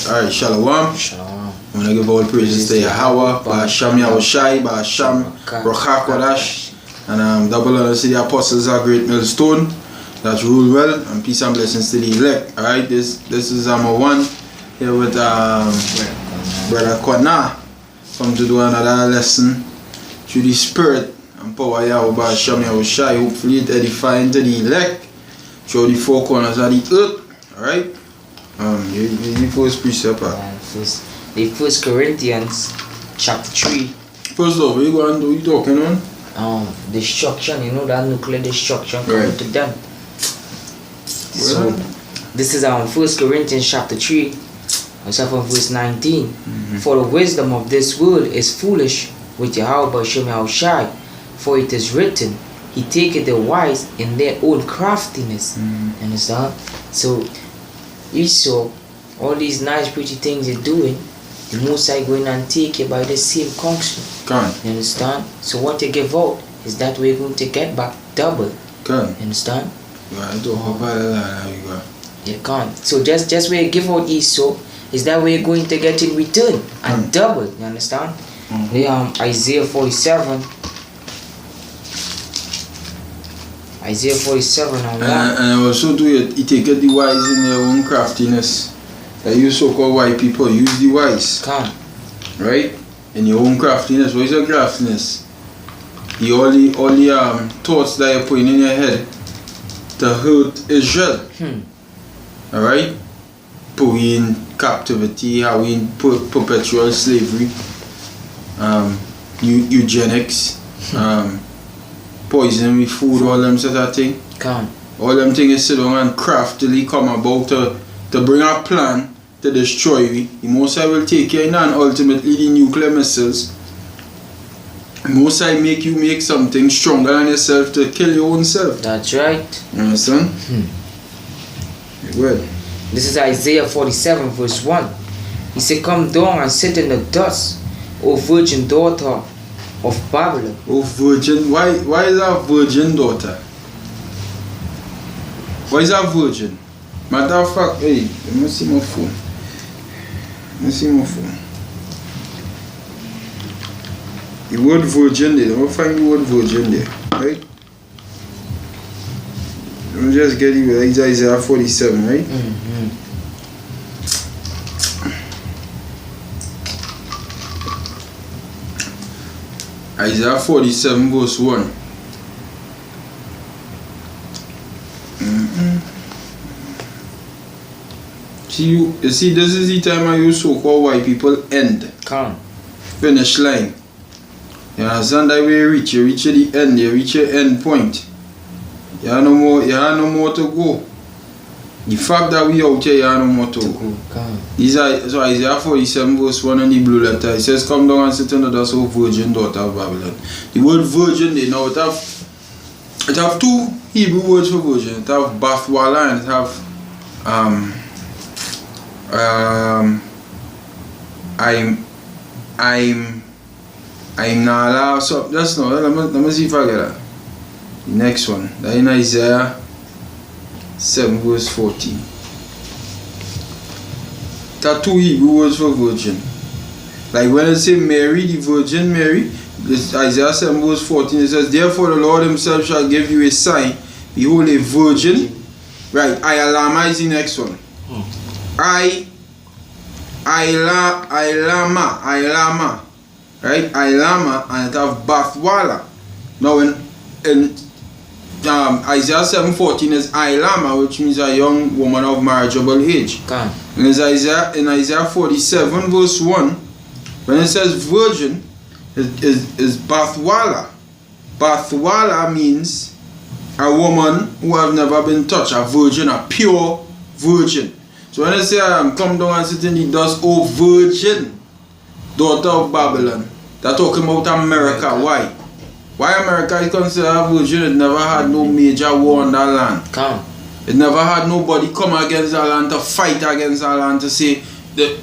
Alright, Shalom. Shalom. I'm going to give all praises to Yahweh, Ba'asham Yahushai, Ba'asham Ruach HaKodesh, and double honors to the apostles, our great millstone that rule well, and peace and blessings to the elect. Alright, this is one here with Brother Kwana. Come to do another lesson through the spirit and power Yahweh, Ba'asham Yahushai. Hopefully it edifying to the elect through the four corners of the earth. Alright. The first precept. The First Corinthians chapter 3. First off, what you talking on? Destruction, you know that nuclear destruction coming to them. So this is First Corinthians chapter 3, except from verse 19. For the wisdom of this world is foolish with Yahweh Ba'asham Yahushai, for it is written, He taketh the wise in their own craftiness. Understand? So you saw all these nice pretty things you're doing, the Most High going and take you by the same counsel. You understand? So what you give out is that we're going to get back double. You understand? You can't. So just where you give out Esau is that we're going to get in return and double. You understand? Isaiah 47. Isaiah 47 and 1. And also do you take the wise in their own craftiness. That you so-called white people use the wise. Right? In your own craftiness. What is your craftiness? All the thoughts that you're putting in your head to hurt Israel. Alright? Put we in captivity, how we in perpetual slavery, eugenics, poison with food, all them sort of thing. All them things sit down and craftily come about to bring a plan to destroy you. The Most High will take you in and ultimately the nuclear missiles. The Most High make you make something stronger than yourself to kill your own self. That's right. You understand? Well. This is Isaiah 47 verse 1. He said, Come down and sit in the dust, O virgin daughter of Babylon. Oh virgin, why is that virgin daughter? Why is that virgin? Matter of fact, hey, let me see my phone. The word virgin there, let me find the word virgin there, right? Let me just get it with Isaiah 47, right? Isaiah 47 verse 1. You see, this is the time I use so-called white people end. Finish line. You understand that way you reach the end, you reach your end point. You have no more to go. The fact that we out here, you have no more to go. So Isaiah 47 verse 1 in the blue letter, it says, Come down and sit under the so virgin daughter of Babylon. The word virgin, they know it have two Hebrew words for virgin. It have Bathwala and it have I'm not allowed. So just no. Let me see if I get that. The next one. That in Isaiah 7 verse 14. There are two Hebrew words for virgin. Like when I say Mary, the Virgin Mary, this Isaiah 7 verse 14, it says, Therefore the Lord himself shall give you a sign. Behold, a virgin. Right, Ayalama is the next one. Ailama, right? Ailama, and it have Bathwala. Now in Isaiah 7:14 is Ailama, which means a young woman of marriageable age. And in Isaiah 47 verse 1, when it says virgin, is Bathwala. Bathwala means a woman who have never been touched, a virgin, a pure virgin. So when I say come down and sit in the dust, O virgin daughter of Babylon, they're talking about America. Why? Why America is considered a virgin? It never had no major war on that land. It never had nobody come against that land to fight against that land to say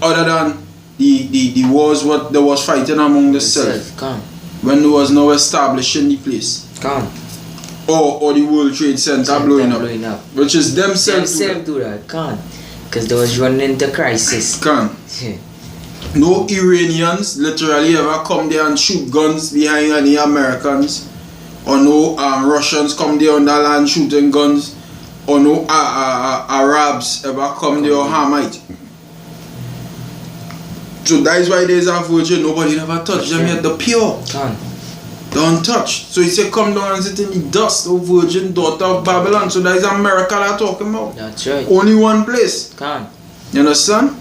other than the wars what they was fighting among themselves. When there was no establishing the place. Or the World Trade Center blowing up. Which is themselves do that. Because they was running into crisis. Can. No Iranians literally ever come there and shoot guns behind any Americans, or no Russians come there on that land shooting guns, or no Arabs ever come there or Hamite. So that is why there's a virgin, nobody never touched them yet, the pure. Don't touch. So he said, come down and sit in the dust, O virgin daughter of Babylon. So that is America that I'm talking about. That's right. Only one place. You understand?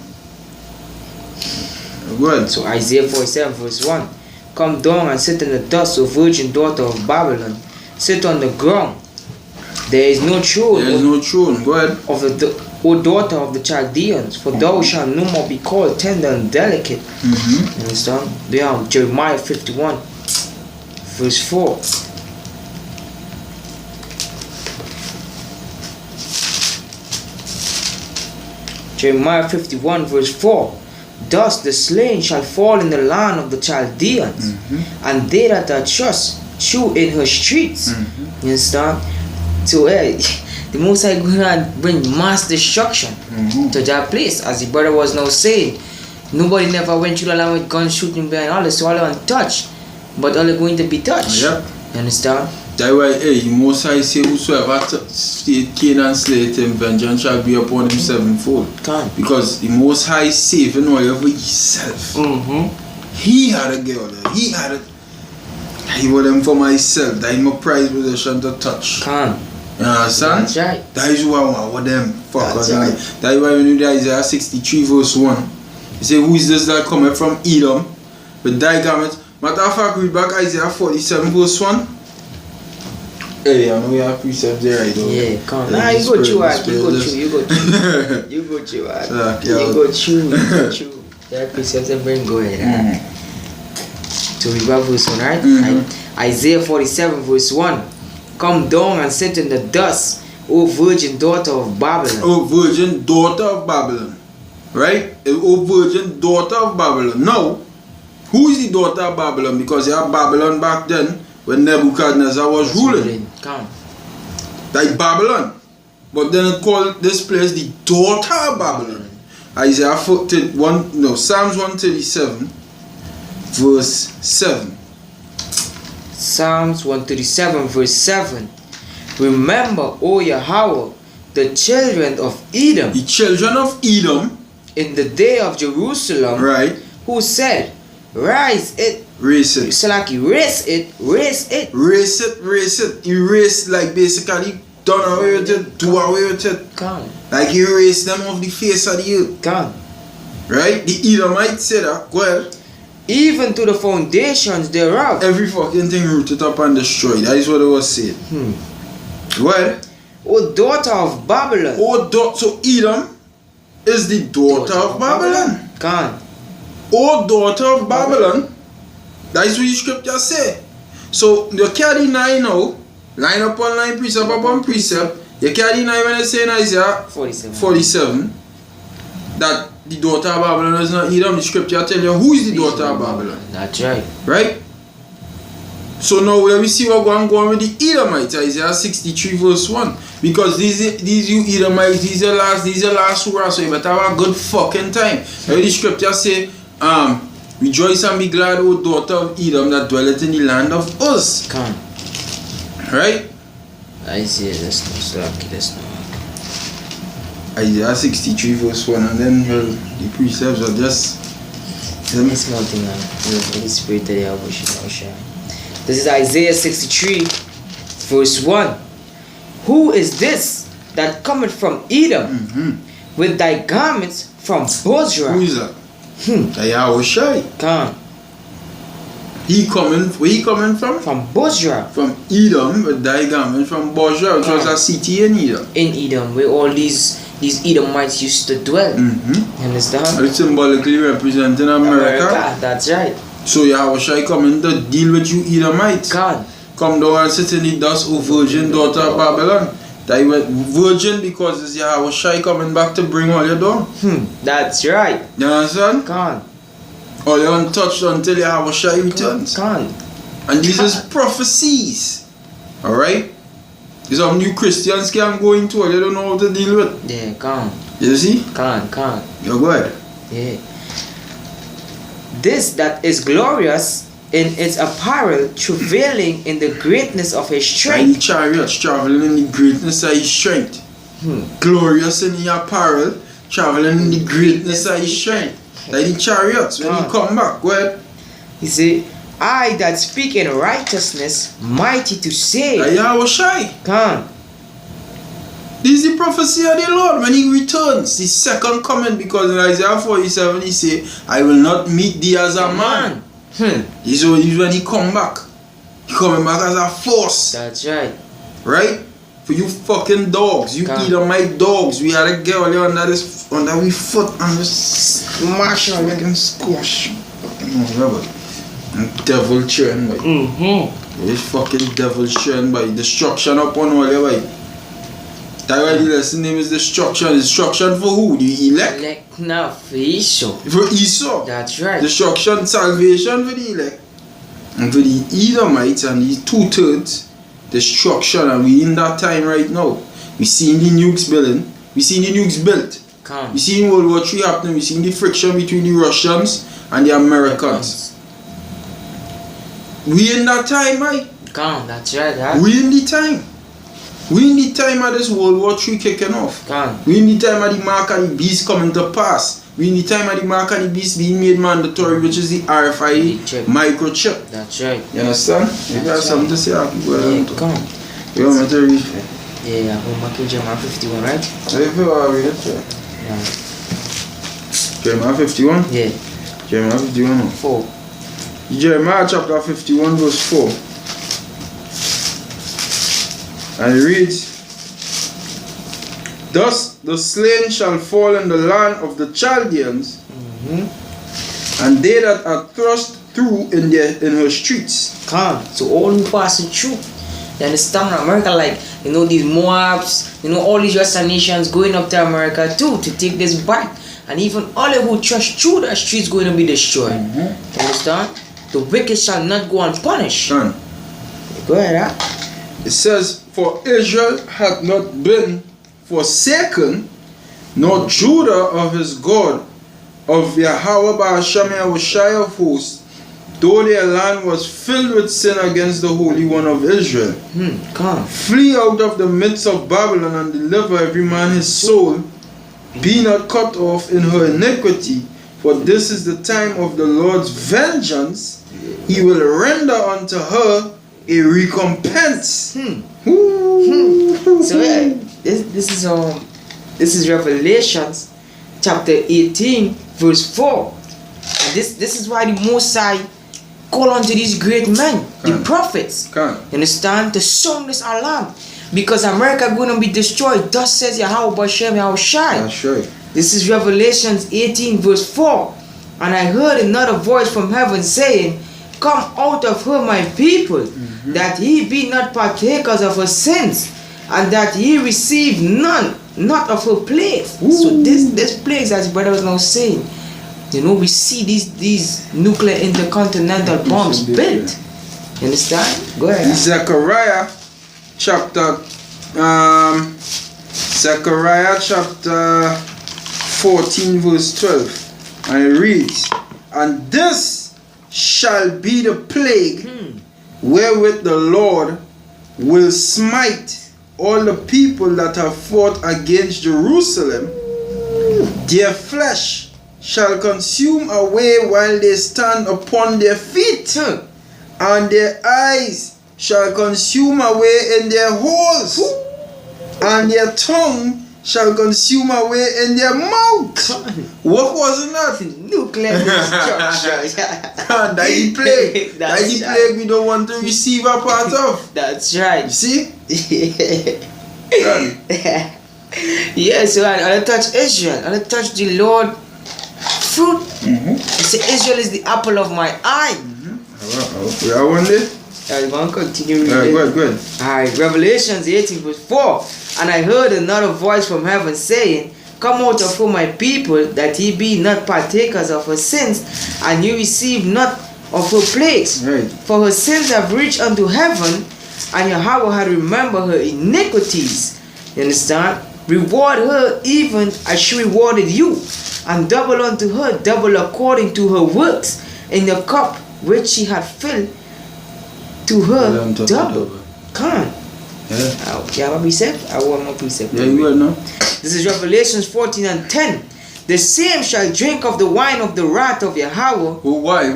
Good. So Isaiah 47 verse 1. Come down and sit in the dust, O virgin daughter of Babylon. Sit on the ground. There is no throne. There is no throne. Go ahead. Of the O daughter of the Chaldeans, for thou shalt no more be called tender and delicate. You understand? There, Jeremiah 51 verse 4. Jeremiah 51 verse 4. Thus the slain shall fall in the land of the Chaldeans, and they that are just chew in her streets. You understand? So the Most High going to bring mass destruction to that place, as the brother was now saying. Nobody never went through the land with guns shooting behind all this, so all untouched, but all are going to be touched. You understand? That's why the Most High say, whosoever stayed Cain and slay him, vengeance shall be upon him sevenfold. Because the Most High saving whatever himself. He had a girl there. He had it. He was them for myself. That is my prized possession to touch. You understand? That's right. That is what I want with them. That's right. That is why when you read Isaiah 63 verse 1, he say, who is this that cometh from Edom with thy garments? Matter of fact, read back Isaiah 47 verse 1. Hey, I know you have precepts there, right? Yeah, come. Nah, you go through. You go through. There are precepts that bring go ahead. So we got verse 1, right? Isaiah 47 verse 1. Come down and sit in the dust, O virgin daughter of Babylon. O virgin daughter of Babylon. Right? O virgin daughter of Babylon. Now, who is the daughter of Babylon? Because you have Babylon back then when Nebuchadnezzar was ruling. Like Babylon. But then it called this place the daughter of Babylon. Psalms 137 verse 7. Psalms 137 verse 7. Remember, O Yahweh, the children of Edom. The children of Edom. In the day of Jerusalem. Right. Who said, rise it. Raise it. So like you raise it. Raise it. Erase, like basically done away with it, do away with it. Like you erase them off the face of the earth. Right? The Edomites said that. Go ahead. Even to the foundations thereof. Every fucking thing rooted up and destroyed. That is what it was saying. Go ahead. O daughter of Babylon. So Edom is the daughter of Babylon. O daughter of Babylon. That is what the scripture say. So you can't deny now, line upon line, precept upon precept. You can't deny when it's saying Isaiah 47 that the daughter of Babylon is not Edom. The scripture tell you who is the daughter of Babylon. That's right. Right? So now when we see what going on with the Edomites, Isaiah 63 verse 1. Because these you Edomites, these are last surah, so you better have a good fucking time. Now the scripture say, rejoice and be glad, O daughter of Edom, that dwelleth in the land of Uz. Right? Isaiah, that's no. Isaiah 63 verse 1, and then the precepts are just small thing, man. The spirit of the Abushi. This is Isaiah 63 verse 1. Who is this that cometh from Edom with thy garments from Bozrah? Who is that? Yahushai. Where he coming from? From Bozrah. From Edom with thy garments from Bozrah, which was a city in Edom. In Edom, where all these Edomites used to dwell. You understand? It's symbolically representing America. That's right. So Yahushai coming to deal with you Edomites. Come down and sit in the dust, O virgin daughter of Babylon. That you went virgin because it's Yahushai coming back to bring all you down. That's right. You understand? All you untouched until Yahushai returns. And these is prophecies. Alright? These are new Christians can go into it, they don't know how to deal with. You see? Can't. You're good. Yeah. This that is glorious in its apparel, travailing in the greatness of his And strength. the chariots traveling in the greatness of his strength. Glorious in the apparel, traveling in the greatness of his strength. Like the chariots when he come back. Go ahead. He said, I that speak in righteousness, mighty to save. Like Yahushai. Come. This is the prophecy of the Lord when he returns. His second coming, because in Isaiah 47 he say, I will not meet thee as a man. This is when he come back. He coming back as a force. That's right. Right? For you fucking dogs. You Edomite dogs. We had a girl under we foot and just smash and make him squash. Fucking rubber. And devil churn by. This fucking devil churn by. Destruction upon all your way. That's why the lesson name is destruction. Destruction for who? The elect? Elect now for Esau. For Esau. That's right. Destruction, salvation for the elect. And for the Edomites and the 2/3, destruction. And we in that time right now. We seeing the nukes building. We seeing the nukes built. We seeing World War III happening. We seeing the friction between the Russians and the Americans. We in that time, right? That's right. We in the time. We in the time of this World War III kicking off. We in the time of the mark of the beast coming to pass. We in the time of the mark of the beast being made mandatory, which is the RFID microchip. That's right. You understand? If you have something to say, I can go ahead. Come on. You want me to read? Yeah, I'm going to Jeremiah 51, right? If you want to read it, Yeah. Jeremiah 51? Yeah. Jeremiah 51. 4. Jeremiah chapter 51 verse 4. And it reads, Thus the slain shall fall in the land of the Chaldeans, and they that are thrust through in her streets. So all who pass it through. You understand? America, like, you know, these Moabs, you know, all these Western nations going up to America too to take this back. And even all who trust through the streets going to be destroyed. You understand? The wicked shall not go unpunished. Go ahead, It says, For Israel hath not been forsaken, nor Judah of his God, of Yahweh Ba'ashem Yahushai of hosts, though their land was filled with sin against the Holy One of Israel. Flee out of the midst of Babylon and deliver every man his soul. Be not cut off in her iniquity, for this is the time of the Lord's vengeance. He will render unto her a recompense. So yeah, this is Revelations chapter 18 verse 4. And this is why the Most High call unto these great men, the prophets. You understand? To sound this alarm. Because America going to be destroyed. Thus says Yahweh Ba'ashem Yahushai. That's right. This is Revelations 18 verse 4. And I heard another voice from heaven saying, Come out of her, my people, that ye be not partakers of her sins, and that ye receive not of her plagues. So this plagues, as brother was now saying, you know, we see these nuclear intercontinental bombs built. You understand? Go ahead. Zechariah chapter 14 verse 12. And it reads, And this shall be the plague wherewith the Lord will smite all the people that have fought against Jerusalem. Their flesh shall consume away while they stand upon their feet, and their eyes shall consume away in their holes, and their tongue shall consume away in their mouth. What wasn't that? Nuclear destruction. That is plague. That is plague we don't want to receive a part of. That's right. You see? Yeah, so I'll touch Israel. I'll touch the Lord fruit. You see, Israel is the apple of my eye. We are one day. I'm going to continue reading. Go ahead. Alright, Revelations 18 verse 4. And I heard another voice from heaven saying, Come out of her, my people, that ye be not partakers of her sins, and ye receive not of her plagues. For her sins have reached unto heaven, and Yahweh had remembered her iniquities. You understand? Reward her even as she rewarded you, and double unto her double according to her works. In the cup which she had filled, to her double. Come on. Yeah. You have a precept? I want more precept. Yeah, you will know. This is Revelations 14 and 10. The same shall drink of the wine of the wrath of Yahweh. Oh, why?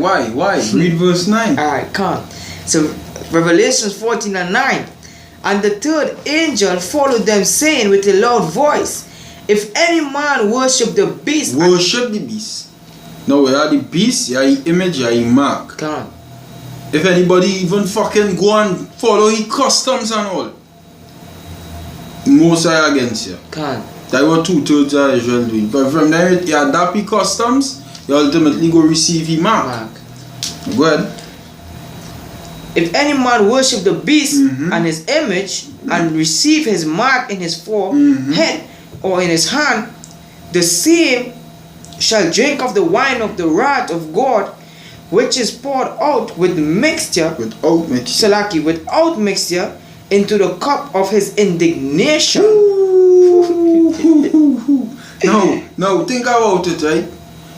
Read verse 9. Alright, come. So, Revelations 14 and 9. And the third angel followed them, saying with a loud voice, if any man worship the beast. Worship the beast. No, you are the beast, you are the image, you are the mark. Come on. If anybody even fucking go and follow his customs and all, most are against you. Come on. That's what 2/3 of Israel doing. But from there, you adapt his customs, you ultimately go receive his mark. Go ahead. If any man worship the beast and his image and receive his mark in his forehead or in his hand, the same shall drink of the wine of the wrath of God, which is poured out with mixture, without mixture, into the cup of his indignation. Now think about it, right?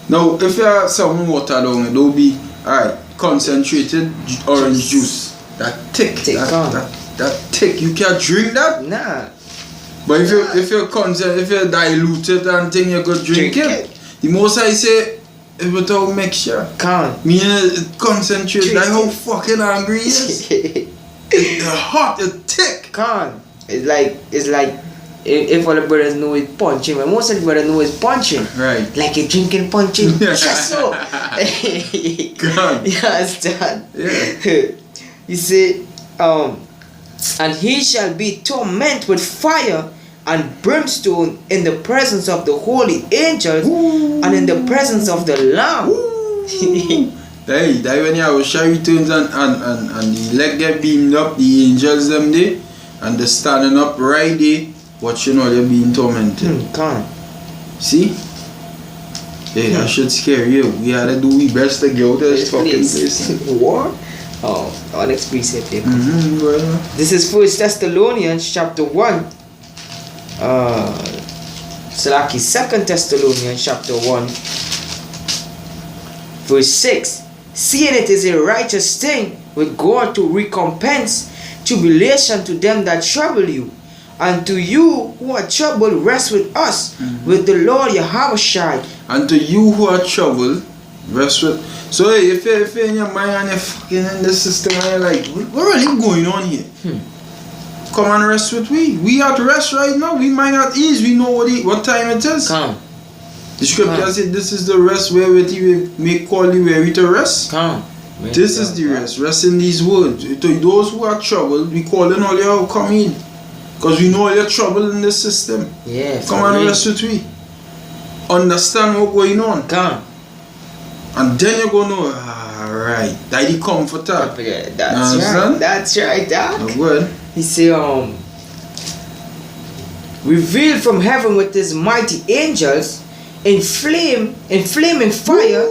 Now, if you have some water down, it will be alright. Concentrated orange juice. That thick. That thick. You can't drink that? Nah. But if you dilute it and think you could drink it. The most I say without mixture. Can't. Meaning it concentrate. That's how fucking angry it is. It's hot, it's thick. Can't. It's like if all the brothers know it's punching, but most of the brothers know it's punching. Right. Like you're drinking punching. Just so. God. You understand? Yeah. You see, and he shall be tormented with fire and brimstone in the presence of the holy angels and in the presence of the Lamb. Hey, that when you have shy returns and the leg get beamed up, the angels them there, and they're standing up right there, watching all you being tormented. Come on. See? Hey, that should scare you. We had to do our best to get out of this fucking place. What? Oh, our next precept here. This is 1 Thessalonians chapter 1. 2 Thessalonians chapter 1 verse 6. Seeing it is a righteous thing with God to recompense tribulation to them that trouble you, and to you who are troubled rest with us with the Lord Yahushua. And to you who are troubled rest with. So hey, if you're in your mind and you're fucking in the system and you're like, what really going on here? Come and rest with we. We at rest right now. We mind at ease. We know what time it is. Come. The scripture says this is the rest wherewith we make call you weary to rest. Come. This is the rest. Rest in these words. To those who are troubled, we calling all you come in. Because we know all your trouble in this system. Yeah. Come and rest with we. Understand what's going on. Come. And then you're going to know, alright, that the comforter. That's right. That's right, Doc. Oh, good. He said, revealed from heaven with his mighty angels in flaming fire,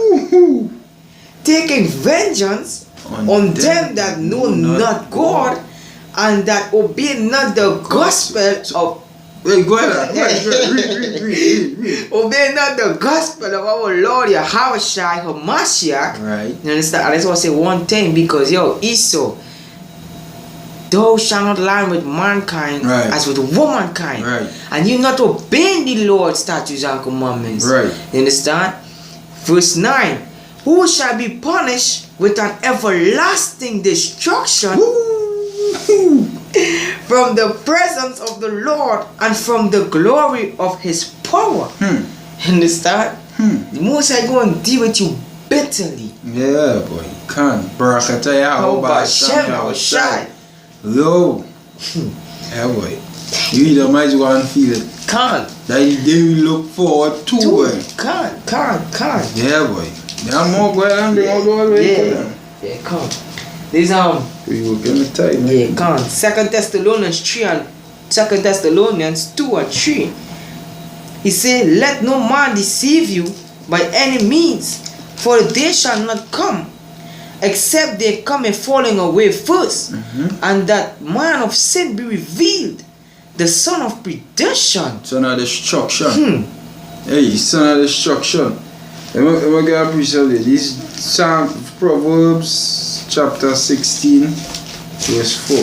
taking vengeance on them that know not God and that obey not the gospel of. Wait, go ahead. Read. Obey not the gospel of our Lord Yahushua HaMashiach. Right. You understand? I just want to say one thing, because Esau, thou shalt not lie with mankind as with womankind. Right. And you not obeying the Lord's statutes and commandments. Right. You understand? Verse 9. Who shall be punished with an everlasting destruction from the presence of the Lord and from the glory of his power. Understand? The Most High go and deal with you bitterly. Yeah, boy. Can't. Barakataya Hashem. Yo. Yeah, boy. You either might as well feel it. Can't. That they will look forward to it. Can't. Yeah, boy. There are more going on. Yeah, can't. There's we will get the time. Yeah, can't. 2 Thessalonians 3 and 2 Thessalonians 2 and 3. He said, let no man deceive you by any means, for they shall not come, except they come in falling away first, and that man of sin be revealed, the son of perdition. Son of destruction. Hey, son of destruction. I'm going to get a precept there. This Psalm, Proverbs chapter 16, verse 4.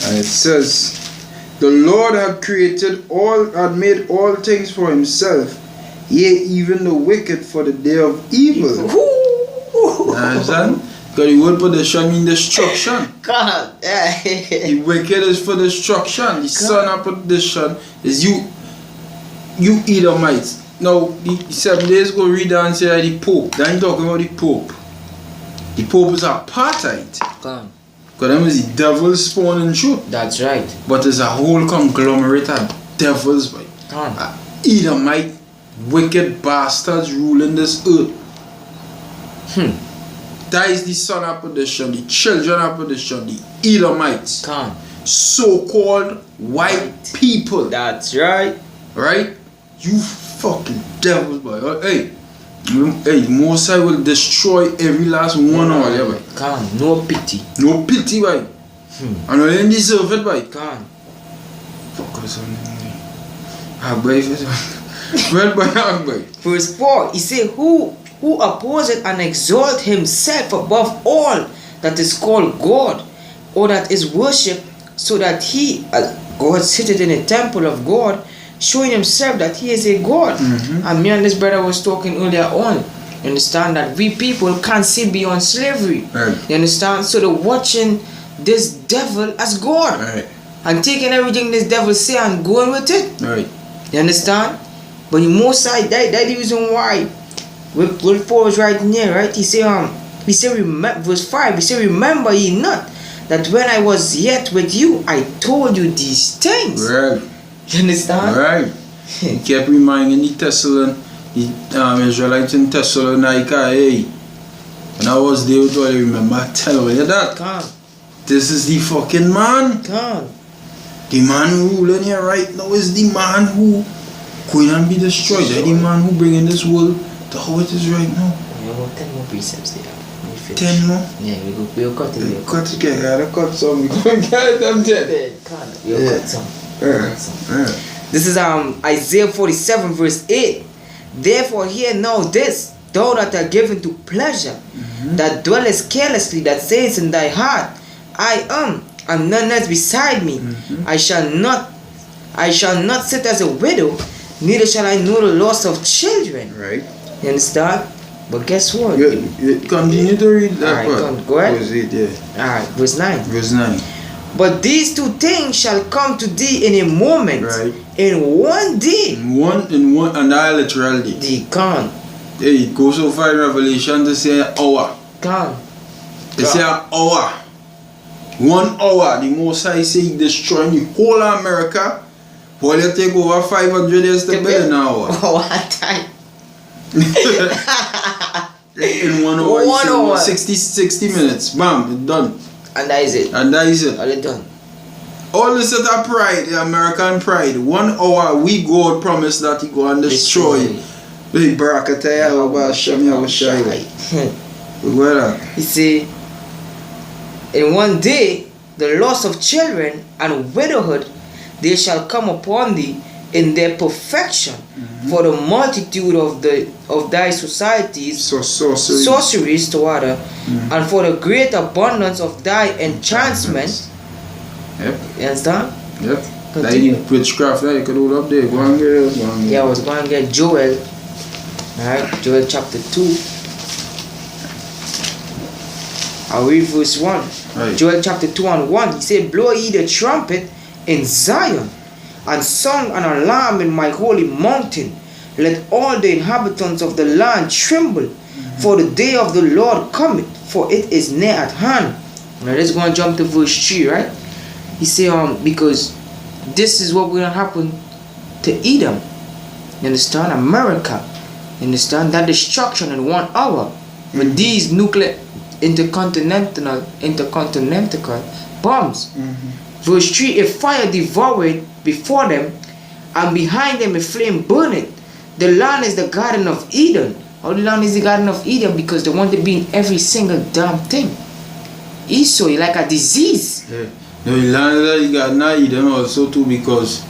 And it says, the Lord had made all things for himself, yea, even the wicked for the day of evil. Understand? Because the word perdition means destruction. God. The wicked is for destruction. The son of perdition is you Edomites. Now, the 7 days ago, read and say the Pope. Then talking about the Pope. The Pope is apartheid. God. Because them is the devil's spawn and shoot. That's right. But there's a whole conglomerate of devils, boy. God. Edomite, wicked bastards ruling this earth. That is the son of perdition, the children of perdition, the Edomites. God. So-called white people. That's right. Right? You fucking devils, boy. Hey, Most I will destroy every last one of you, boy. God, no pity. No pity, boy. And I didn't deserve it, boy. God. Fuck us on boy. Well, boy. Verse 4, he said, Who opposeth and exalt himself above all that is called God, or that is worshipped, so that he, God sitteth in the temple of God, showing himself that he is a God. And me and this brother was talking earlier on. You understand that we people can't see beyond slavery. Right. You understand? So they're watching this devil as God. Right. And taking everything this devil say and going with it. Right. You understand? But the most side, that's the reason why what Paul was writing here, right? He say, verse 5, he say, remember ye not that when I was yet with you, I told you these things. Right. You understand? Right. He kept reminding the Israelites in Thessalonica, hey, when I was there with all, you remember I tell you that. Come. This is the fucking man. Come. The man who ruling here right now is the man who going and be destroyed. The man who bringing this world to how it is right now. We have 10 more precepts there. 10 more? Yeah, we'll cut it. We'll cut it, gotta cut some. We can't get them 10. We'll cut some. Yeah. This is Isaiah 47 verse 8. Therefore hear now this, thou that art given to pleasure, that dwellest carelessly, that says in thy heart, I am, and none else beside me. I shall not sit as a widow, neither shall I know the loss of children. Right. You understand? But guess what? Continue to read that part. Go ahead. Verse 8, yeah. Alright, verse 9. Verse 9. But these two things shall come to thee in a moment, right. In one day. In one, and I literally. Thee can't. Hey, it goes so far in Revelation to say an hour. Can't. They say an hour. 1 hour. The Most High say he destroying the whole of America. While you take over 500 years to build an hour. One time. In 1 hour. 1 hour. 60 minutes. Bam, it's done. And that is it. And that is it. All it done. All this is a pride, the American pride. 1 hour, we God promised that he go and destroy. Hey, Barakataya, He say, in one day, the loss of children and widowhood, they shall come upon thee in their perfection, for the multitude of thy societies, sorceries to water, and for the great abundance of thy enchantments. Yep. You understand? Yep. That witchcraft that you could hold up there. Go and get it. Yeah, I was going to get Joel. Alright, Joel chapter 2. I'll read verse 1. Right. Joel chapter 2 and 1. He said, blow ye the trumpet in Zion, and sound an alarm in my holy mountain. Let all the inhabitants of the land tremble, for the day of the Lord cometh, for it is near at hand. Now let's go and jump to verse 3, right? He say, because this is what will happen to Edom. You understand? America. You understand? That destruction in 1 hour. With these nuclear intercontinental bombs. Verse 3, a fire devoured before them, and behind them a flame burned. The land is the garden of Eden. How the land is the garden of Eden? Because they want to be in every single damn thing. Esau is like a disease. Yeah. The land that you got now, Eden also too, because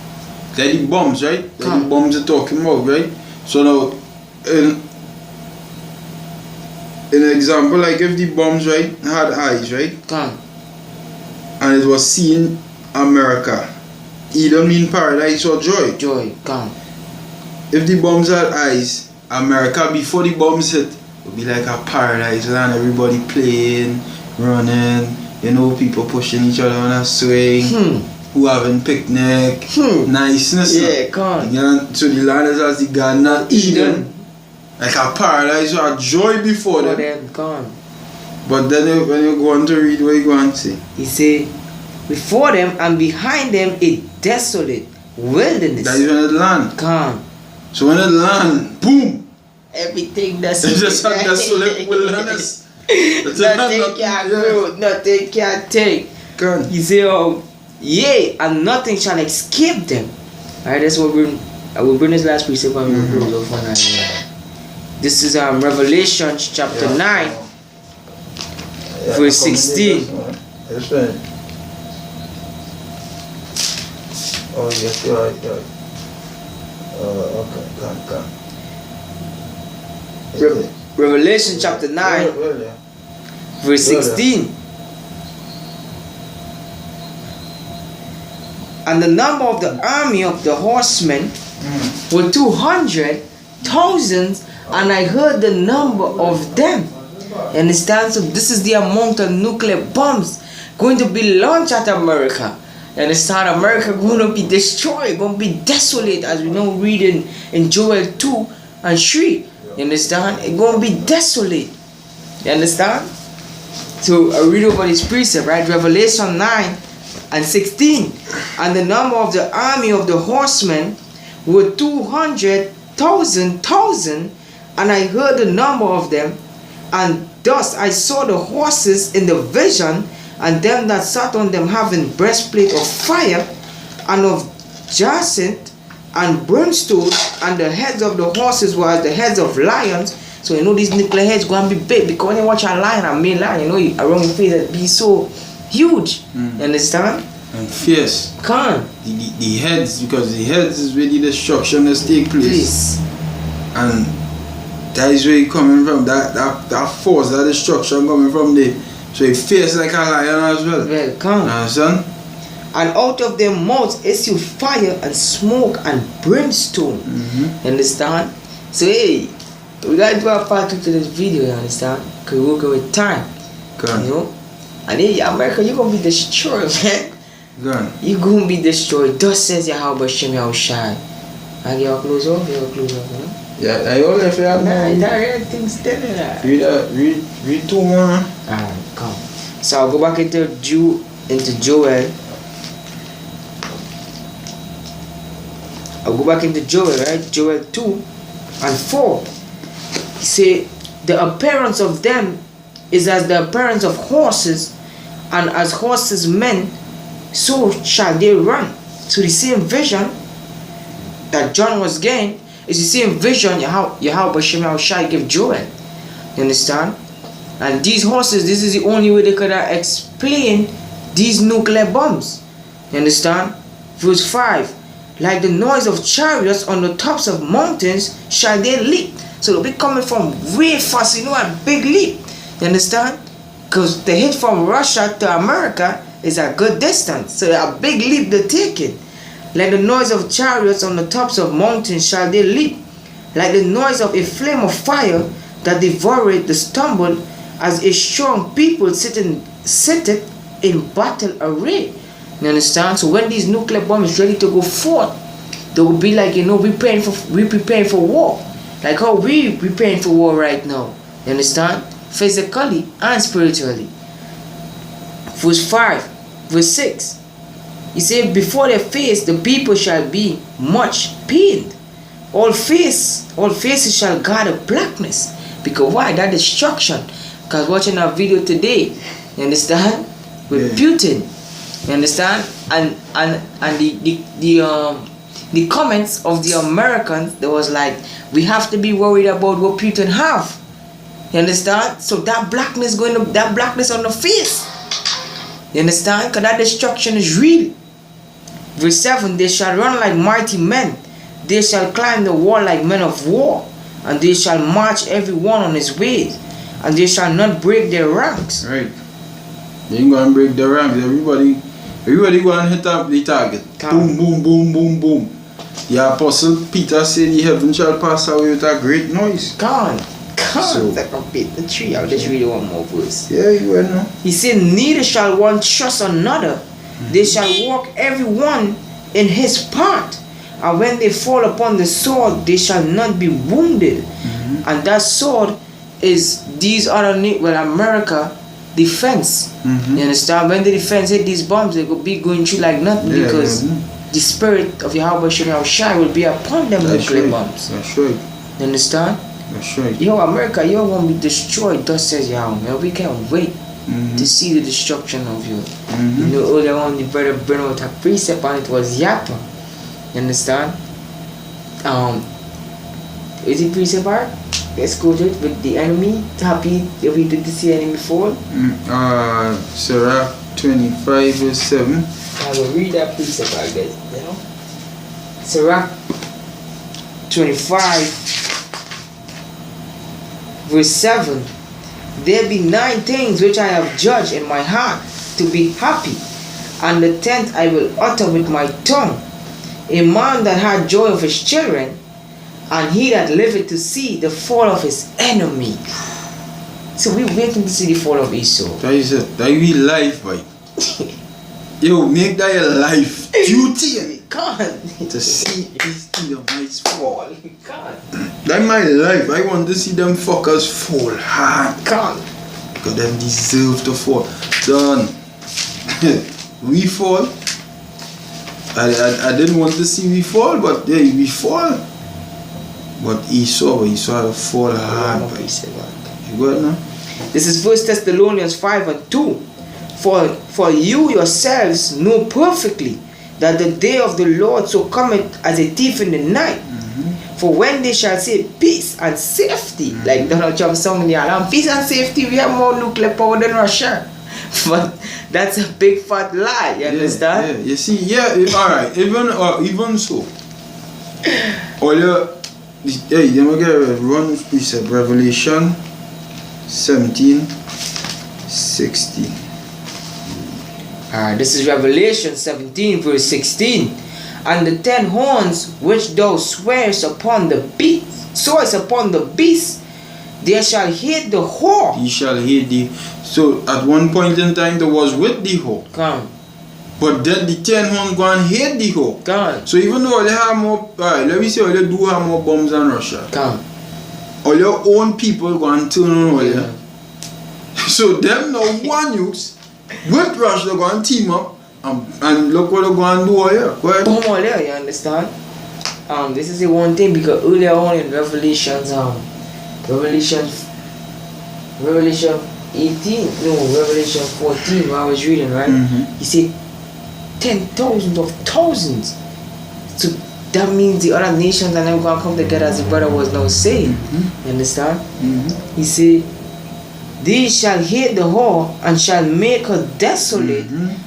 they're the bombs, right? They're the bombs you're talking about, right? So now, in an example, like if the bombs, right, had eyes, right? And it was seeing America, Eden mean paradise or joy? Joy, If the bombs had eyes, America before the bombs hit would be like a paradise land, everybody playing, running, you know, people pushing each other on a swing, who having picnic, niceness. Yeah, so the land is as the Garden of Eden, like a paradise or a joy before them. But then when you go on to read, what you go on to say? He say, before them and behind them a desolate wilderness. That is when it land. So when it land, boom! Everything that's it's just a desolate wilderness. Nothing can grow, nothing can take. He say, yea, and nothing shall escape them. Alright, that's what I will bring this last precept when we close off on that. This is Revelation chapter 9, verse 16. That's right. Oh, yes, you're right. Okay, Revelation chapter 9, verse 16. And the number of the army of the horsemen were 200,000, and I heard the number of them. You understand? So this is the amount of nuclear bombs going to be launched at America. You understand? America going to be destroyed, going to be desolate, as we know reading in Joel 2 and 3. You understand? It's going to be desolate. You understand? So I read over this precept, right? Revelation 9 and 16. And the number of the army of the horsemen were 200,000, and I heard the number of them. And thus I saw the horses in the vision, and them that sat on them having breastplate of fire, and of jacinth, and brimstone, and the heads of the horses were as the heads of lions. So you know these nuclear heads going to be big, because when you watch a lion, a male lion, you know around your face it be so huge. You understand? And fierce. The heads, because the heads is where the destruction that take place. And that is where it coming from. That force, that destruction coming from there. So it fierce like a lion as well. Understand? And out of their mouths issue fire and smoke and brimstone. You understand? So hey, we gotta do a part 2 to this video, you understand? Because we're working with time. You know? And hey, America, you're gonna be destroyed, man. You're gonna be destroyed. Thus says Yahweh Shem Yahushai. I get your clothes off, you know? Yeah, I only if you have everything's still in there. Read 2 more. Alright, come. So I'll go back into Joel. I'll go back into Joel, right? Joel 2 and 4. He say, the appearance of them is as the appearance of horses, and as horses men, so shall they run. So the same vision that John was getting is the same vision Yahweh Shem Yahushai give Joel. You understand? And these horses, this is the only way they could explain these nuclear bombs. You understand? Verse 5. Like the noise of chariots on the tops of mountains shall they leap. So they'll be coming from way fast, you know, a big leap. You understand? Because the hit from Russia to America is a good distance. So a big leap they're taking. Like the noise of chariots on the tops of mountains shall they leap. Like the noise of a flame of fire that devoureth the stumble, as a strong people sitteth in battle array. You understand? So when these nuclear bombs is ready to go forth, they will be like, you know, we preparing for war. Like how we preparing for war right now. You understand? Physically and spiritually. Verse 5, verse 6. He said, before their face the people shall be much pained. All faces shall gather blackness. Because why? That destruction. Because watching our video today, you understand? With Putin. You understand? And the comments of the Americans, there was like, we have to be worried about what Putin have. You understand? So that blackness on the face. You understand? Because that destruction is real. Verse 7, they shall run like mighty men. They shall climb the wall like men of war. And they shall march every one on his ways. And they shall not break their ranks. Right. They ain't gonna break their ranks. Everybody gonna hit up the target. Boom, boom, boom, boom, boom. The apostle Peter said the heaven shall pass away with a great noise. Come on. That complete the tree. I'll just read one more verse. Yeah, you will know. He said, neither shall one trust another. They shall walk every one in his part. And when they fall upon the sword, they shall not be wounded. And that sword is these other, America defense. You understand? When the defense hit these bombs, they could be going through like nothing because the spirit of Yahweh Shai will be upon them nuclear bombs. That's right. You understand? That's right. Yo, America, you won't be destroyed. Thus says Yahweh. We can't wait to see the destruction of you. You know, earlier on, the brother bring out a precept and it was Yapa. You understand? Is it precept part? Let's go to it with the enemy. Happy if we did see enemy fall. Sirach 25 verse 7. I will read that precept, I guess. You know? Sirach 25 verse 7. There be 9 things which I have judged in my heart to be happy, and the 10th I will utter with my tongue. A man that had joy of his children, and he that liveth to see the fall of his enemy. So we waiting to see the fall of Esau. That is it. That is life, boy. Yo, make that your life duty. God. To see these Edomites fall. God. That's my life. I want to see them fuckers fall hard. God. Because them deserve to fall. Done. We fall. I didn't want to see we fall, but yeah, we fall. But Esau had to fall hard. You got it now? This is 1 Thessalonians 5 and 2. For you yourselves know perfectly that the day of the Lord so cometh as a thief in the night. For when they shall say peace and safety, like Donald Trump song in the alarm, peace and safety, we have more nuclear power than Russia. But that's a big fat lie, you understand? Yeah. You see, alright, even so. All your, hey, you know, get run precept, Revelation 17:16. This is Revelation 17 verse 16. And the 10 horns which thou swearest upon the beast, they shall hate the whore. He shall hate thee. So at one point in time there was with the whore. Come. But then the 10 horns go and hate the whore. Come. So even though they have more, let me say, they do have more bombs than Russia. Come. All your own people go and turn on all you. So them now one use with Russia they go and team up and look what they go and do all here. Go ahead. Boom all here, you understand? This is the one thing because earlier on in Revelation 18, no, Revelation 14 where I was reading, right? He said 10,000 of thousands. So that means the other nations and them gonna come together as the brother was now saying. You understand? He said, these shall hate the whore and shall make her desolate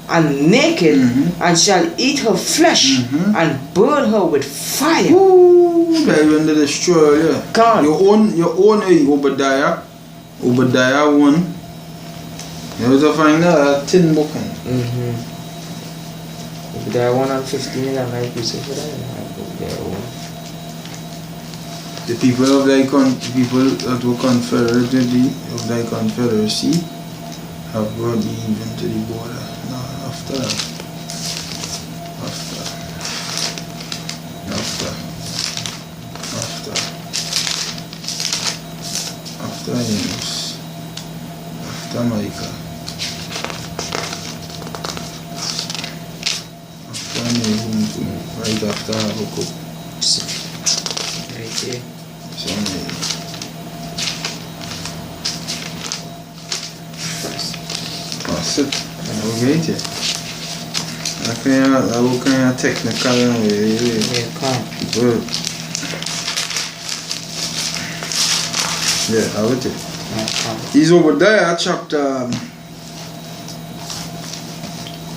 and naked and shall eat her flesh and burn her with fire. Ooh, that even the destroyer, yeah. God. Your own Obadiah 1. You have to find that tin book. Obadiah 1 and 15 and 9 pieces for that. The people of thy people that were confederate with thee, of thy confederacy, have brought thee even to the border. Now after Amos, after Micah, after Nahum, right after Habakkuk. Right here. Sit. Okay. I will kind of technical way. Yeah, come. Good. Yeah, I will take. He's Obadiah chapter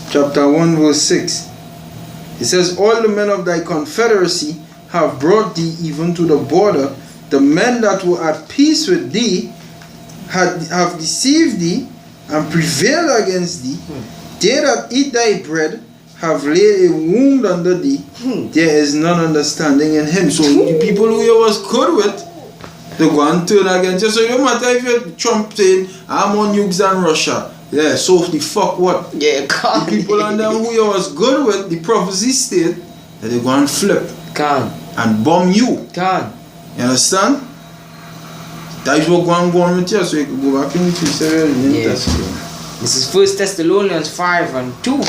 chapter 1 verse 6. It says, all the men of thy confederacy have brought thee even to the border. The men that were at peace with thee have deceived thee and prevailed against thee. They that eat thy bread have laid a wound under thee. There is none understanding in him. So the people who you was good with, they go and turn against you. So it don't matter if you're Trump saying, I'm on nukes and Russia. Yeah, so the fuck what? Yeah, the people and them who you was good with, the prophecy state, that they go and flip. And bomb you. You understand? That is what go on with you, so you can go back into This is 1 Thessalonians 5 and 2.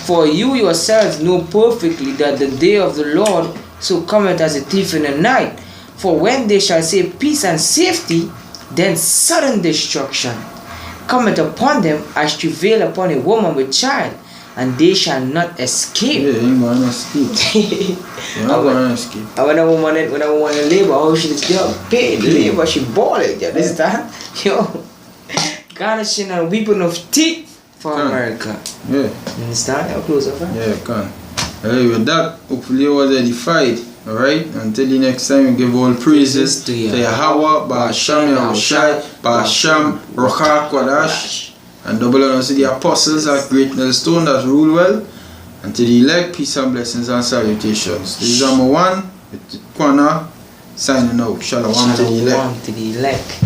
For you yourselves know perfectly that the day of the Lord so cometh as a thief in the night. For when they shall say peace and safety, then sudden destruction cometh upon them as travail upon a woman with child, and they shall not escape. Yeah, ain't gonna escape. You're not gonna escape. And when a woman in labor, how she is paid labor, she balled. You understand? Yo, garnishing and weeping of teeth for America. Yeah. You understand? How close up? Yeah, can. Anyway, with that, hopefully you was edified. Alright? Until the next time, we give all praises to Yahweh, Ba'asham Yahushai, Ba'asham Rocha Kodash, and double honor to the apostles at Great Millstone that rule well, and to the elect, peace and blessings and salutations. This is number 1 with Kwana signing out. Shalom to the elect.